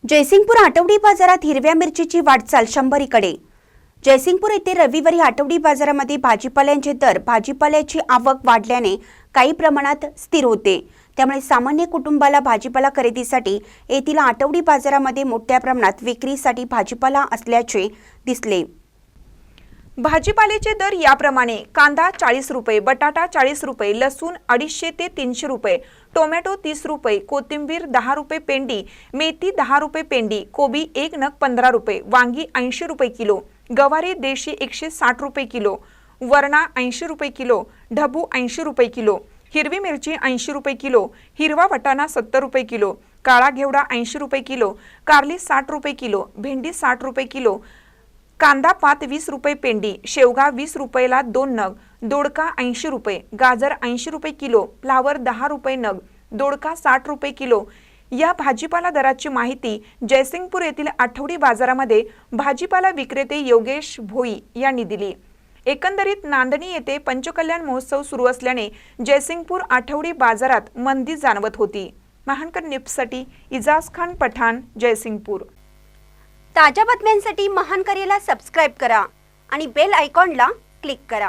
जयसिंगपूर आठवडी बाजारात हिरव्या मिरचीची वाटचाल 100कडे। जयसिंगपूर येथे रविवारी आठवडी बाजारामध्ये भाजीपाल्याचे दर, भाजीपाल्याची आवक वाढल्याने काही प्रमाणात स्थिर होते। त्यामुळे सामान्य कुटुंबाला भाजीपाला खरेदीसाठी येथील आठवडी बाजारामध्ये मोठ्या प्रमाणात विक्रीसाठी भाजीपाला असल्याचे दिसले। भाजीपाल्याचे दर याप्रमाणे: कांदा 40 रुपये, बटाटा 40 रुपये, लसूण 250 ते 300 रुपये, टोमॅटो 30 रुपये, कोथिंबीर 10 रुपये पेंडी, मेथी 10 रुपये पेंडी, कोबी 1 नग 15 रुपये, वांगी 80 रुपये किलो, गवारी देशी 160 रुपये किलो, वरणा 80 रुपये किलो, ढबू 80 रुपये किलो, हिरवी मिरची 80 रुपये किलो, हिरवा वाटाणा 70 रुपये किलो, काळा घेवडा 80 रुपये किलो, कारली 60 रुपये किलो, भेंडी 60 रुपये किलो, कांदा पात 20 रुपये पेंडी, शेवगा 20 रुपयाला 2 नग, दोडका 80 रुपये, गाजर 80 रुपये किलो, फ्लावर 10 रुपये नग, दोडका 60 रुपये किलो। या भाजीपाला दराची माहिती जयसिंगपूर येथील आठवडी बाजारामध्ये भाजीपाला विक्रेते योगेश भोई यांनी दिली। एकंदरीत नांदणी येथे पंचकल्याण महोत्सव सुरू असल्याने जयसिंगपूर आठवडी बाजारात मंदी जाणवत होती। महानकर न्यूजसाठी इजाज खान पठाण, जयसिंगपूर। ताज्या बातम्यांसाठी महानकरेला सबस्क्राइब करा आणि बेल आयकॉनला क्लिक करा।